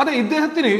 അതെ, ഇദ്ദേഹത്തിന്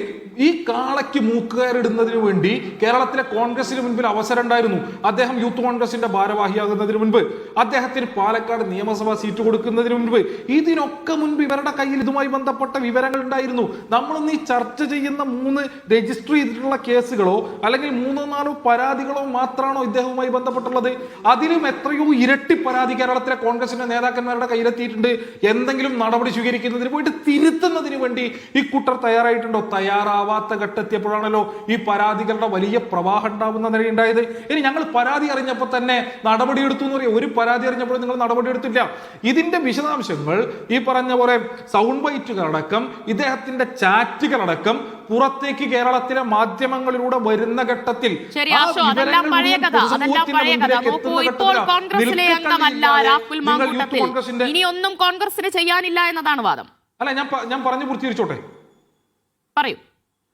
ഈ കാളയ്ക്ക് മൂക്കുകയറിടുന്നതിന് വേണ്ടി കേരളത്തിലെ കോൺഗ്രസിന് മുൻപിൽ അവസരം ഉണ്ടായിരുന്നു. അദ്ദേഹം യൂത്ത് കോൺഗ്രസിന്റെ ഭാരവാഹിയാകുന്നതിന് മുൻപ്, അദ്ദേഹത്തിന് പാലക്കാട് നിയമസഭാ സീറ്റ് കൊടുക്കുന്നതിന് മുൻപ്, ഇതിനൊക്കെ മുൻപ് ഇവരുടെ കയ്യിൽ ഇതുമായി ബന്ധപ്പെട്ട വിവരങ്ങൾ ഉണ്ടായിരുന്നു. നമ്മളിന്ന് ഈ ചർച്ച ചെയ്യുന്ന 3 രജിസ്റ്റർ ചെയ്തിട്ടുള്ള കേസുകളോ അല്ലെങ്കിൽ 3-4 പരാതികളോ മാത്രമാണോ ഇദ്ദേഹവുമായി ബന്ധപ്പെട്ടുള്ളത്? അതിലും എത്രയോ ഇരട്ടി പരാതി കേരളത്തിലെ കോൺഗ്രസിന്റെ നേതാക്കന്മാരുടെ കയ്യിലെത്തിയിട്ടുണ്ട്. എന്തെങ്കിലും നടപടി സ്വീകരിക്കുന്നതിന് പോയിട്ട് തിരുത്തുന്നതിന് വേണ്ടി ഈ കൂട്ടർ തയ്യാറായിട്ടുണ്ടോ? തയ്യാറാവാത്ത ഘട്ടത്തിയപ്പോഴാണല്ലോ ഈ പരാതികളുടെ വലിയ പ്രവാഹം ഉണ്ടാവുന്ന നിലയുണ്ടായത്. ഇനി ഞങ്ങൾ പരാതി അറിഞ്ഞപ്പോൾ തന്നെ നടപടിയെടുത്തു എന്ന് പറയും. ഒരു പരാതി അറിഞ്ഞപ്പോൾ നിങ്ങൾ നടപടിയെടുത്തില്ല. ഇതിന്റെ വിശദാംശങ്ങൾ ഈ പറഞ്ഞ പോലെ സൗണ്ട് ബൈറ്റുകളടക്കം ഇദ്ദേഹത്തിന്റെ ചാറ്റുകളടക്കം പുറത്തേക്ക് കേരളത്തിലെ മാധ്യമങ്ങളിലൂടെ വരുന്ന ഘട്ടത്തിൽ ഇനിയൊന്നും കോൺഗ്രസിന് ചെയ്യാനില്ല എന്നതാണ് വാദം. അല്ല, ഞാൻ പറഞ്ഞു പൂർത്തീകരിച്ചോട്ടെ. പറയൂ.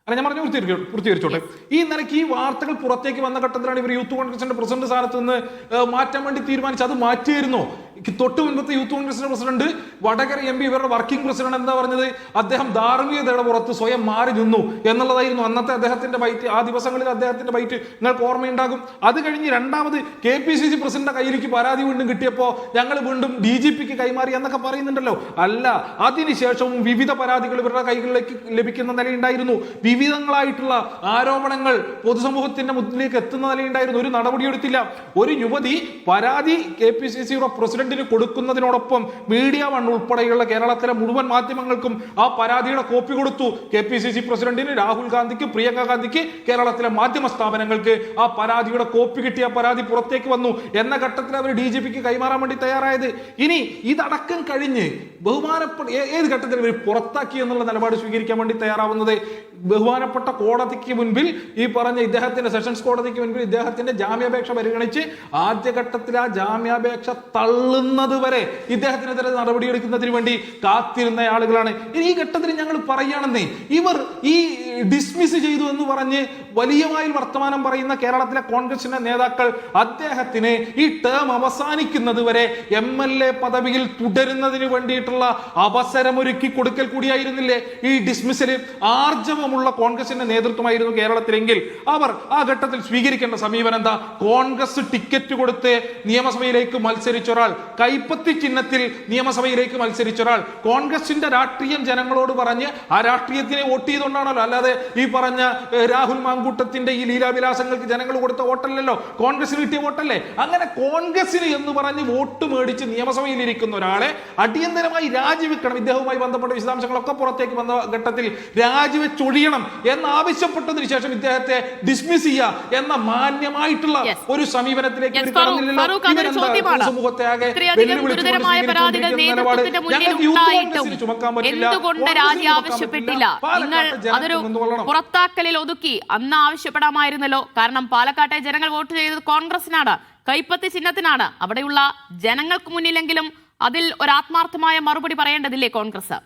അല്ല, ഞാൻ പറഞ്ഞു പൂർത്തീകരിച്ചോട്ടെ. ഈ നിലയ്ക്ക് ഈ വാർത്തകൾ പുറത്തേക്ക് വന്ന ഘട്ടത്തിലാണ് ഇവർ യൂത്ത് കോൺഗ്രസിന്റെ പ്രസിഡന്റ് സ്ഥാനത്ത് നിന്ന് മാറ്റാൻ വേണ്ടി തീരുമാനിച്ചു. അത് മാറ്റിയായിരുന്നോ? തൊട്ട് മുൻപത്തെ യൂത്ത് കോൺഗ്രസിന്റെ പ്രസിഡന്റ് വടകര MP, ഇവരുടെ വർക്കിംഗ് പ്രസിഡന്റ് എന്താ പറഞ്ഞത്? അദ്ദേഹം ധാർമ്മികതയുടെ പുറത്ത് സ്വയം മാറി നിന്നു എന്നുള്ളതായിരുന്നു അന്നത്തെ അദ്ദേഹത്തിന്റെ ബൈറ്റ്. ആ ദിവസങ്ങളിൽ അദ്ദേഹത്തിന്റെ ബൈറ്റ് നിങ്ങൾക്ക് ഓർമ്മയുണ്ടാകും. അത് കഴിഞ്ഞ് രണ്ടാമത് KPCC പ്രസിഡന്റിന്റെ കയ്യിലേക്ക് പരാതി വീണ്ടും കിട്ടിയപ്പോ ഞങ്ങൾ വീണ്ടും DGPക്ക് കൈമാറി എന്നൊക്കെ പറയുന്നുണ്ടല്ലോ. അല്ല, അതിനുശേഷവും വിവിധ പരാതികൾ ഇവരുടെ കൈകളിലേക്ക് ലഭിക്കുന്ന നിലയുണ്ടായിരുന്നു. വിവിധങ്ങളായിട്ടുള്ള ആരോപണങ്ങൾ പൊതുസമൂഹത്തിന്റെ മുന്നിലേക്ക് എത്തുന്ന നിലയുണ്ടായിരുന്നു. ഒരു നടപടിയെടുത്തില്ല. ഒരു യുവതി പരാതി KPCCയുടെ പ്രസിഡന്റിന് കൊടുക്കുന്നതിനോടൊപ്പം മീഡിയ വൺ ഉൾപ്പെടെയുള്ള കേരളത്തിലെ മുഴുവൻ മാധ്യമങ്ങൾക്കും ആ പരാതിയുടെ കോപ്പി കൊടുത്തു. KPCC പ്രസിഡന്റിന്, രാഹുൽ ഗാന്ധിക്ക്, പ്രിയങ്ക ഗാന്ധിക്ക്, കേരളത്തിലെ മാധ്യമ സ്ഥാപനങ്ങൾക്ക് ആ പരാതിയുടെ കോപ്പി കിട്ടിയ പരാതി പുറത്തേക്ക് വന്നു എന്ന ഘട്ടത്തിൽ അവർ DGPക്ക് കൈമാറാൻ വേണ്ടി തയ്യാറായത്. ഇനി ഇതടക്കം കഴിഞ്ഞ് ബഹുമാനപ്പെട്ട ഏത് ഘട്ടത്തിൽ ഇവർ പുറത്താക്കി എന്നുള്ള നിലപാട് സ്വീകരിക്കാൻ വേണ്ടി തയ്യാറാവുന്നത്? ബഹുമാനപ്പെട്ട കോടതിക്ക് മുൻപിൽ ഈ പറഞ്ഞ ഇദ്ദേഹത്തിന്റെ സെഷൻസ് കോടതിക്ക് മുൻപിൽ ഇദ്ദേഹത്തിന്റെ ജാമ്യാപേക്ഷ പരിഗണിച്ച് ആദ്യഘട്ടത്തിൽ ആ ജാമ്യാപേക്ഷ തള്ളുന്നത് വരെ ഇദ്ദേഹത്തിനെതിരെ നടപടിയെടുക്കുന്നതിന് വേണ്ടി കാത്തിരുന്ന ആളുകളാണ്. ഇനി ഈ ഘട്ടത്തിൽ ഞങ്ങൾ പറയുകയാണെന്നേ, ഇവർ ഈ ഡിസ്മിസ് ചെയ്തു എന്ന് പറഞ്ഞ് വലിയമായി വർത്തമാനം പറയുന്ന കേരളത്തിലെ കോൺഗ്രസിന്റെ നേതാക്കൾ അദ്ദേഹത്തിന് ഈ ടേം അവസാനിക്കുന്നത് വരെ MLA പദവിയിൽ തുടരുന്നതിന് വേണ്ടിയിട്ടുള്ള അവസരമൊരുക്കി കൊടുക്കൽ കൂടിയായിരുന്നില്ലേ ഈ ഡിസ്മിസിൽ? ആർജവമുള്ള കോൺഗ്രസിന്റെ നേതൃത്വമായിരുന്നു കേരളത്തിലെങ്കിൽ അവർ ആ ഘട്ടത്തിൽ സ്വീകരിക്കേണ്ട സമീപനം എന്താ? കോൺഗ്രസ് ടിക്കറ്റ് കൊടുത്ത് നിയമസഭയിലേക്ക് മത്സരിച്ച ഒരാൾ, കൈപ്പത്തി ചിഹ്നത്തിൽ നിയമസഭയിലേക്ക് മത്സരിച്ച ഒരാൾ, കോൺഗ്രസിന്റെ രാഷ്ട്രീയം ജനങ്ങളോട് പറഞ്ഞ് ആ രാഷ്ട്രീയത്തിനെ വോട്ട് ചെയ്തുകൊണ്ടാണല്ലോ, അല്ലാതെ ഈ പറഞ്ഞ രാഹുൽ മാങ്കൂട്ടത്തിന്റെ ഈ ലീലാവിലാസങ്ങൾക്ക് ജനങ്ങൾ കൊടുത്ത വോട്ടല്ലല്ലോ, കോൺഗ്രസിന് കിട്ടിയ വോട്ടല്ലേ. അങ്ങനെ കോൺഗ്രസിന് എന്ന് പറഞ്ഞ് വോട്ട് മേടിച്ച് നിയമസഭയിൽ ഇരിക്കുന്ന ഒരാളെ അടിയന്തരമായി രാജിവെക്കണം. ഇദ്ദേഹവുമായി ബന്ധപ്പെട്ട വിശദാംശങ്ങളൊക്കെ പുറത്തേക്ക് വന്ന ഘട്ടത്തിൽ രാജിവെച്ചൊഴിയണം എന്നാവശ്യപ്പെട്ടതിന് ശേഷം ഇദ്ദേഹത്തെ ഡിസ്മിസ് ചെയ്യുക എന്ന മാന്യമായിട്ടുള്ള ഒരു സമീപനത്തിലേക്ക് സമൂഹത്തെ ആകെ എന്തുകൊണ്ട് രാജി ആവശ്യപ്പെട്ടില്ല? നിങ്ങൾ അതൊരു പുറത്താക്കലിൽ ഒതുക്കി അന്ന് ആവശ്യപ്പെടാമായിരുന്നല്ലോ. കാരണം പാലക്കാട്ടെ ജനങ്ങൾ വോട്ട് ചെയ്തത് കോൺഗ്രസിനാണ്, കൈപ്പത്തി ചിഹ്നത്തിനാണ്. അവിടെയുള്ള ജനങ്ങൾക്ക് മുന്നിലെങ്കിലും അതിൽ ഒരു ആത്മാർത്ഥമായ മറുപടി പറയേണ്ടതില്ലേ കോൺഗ്രസ്?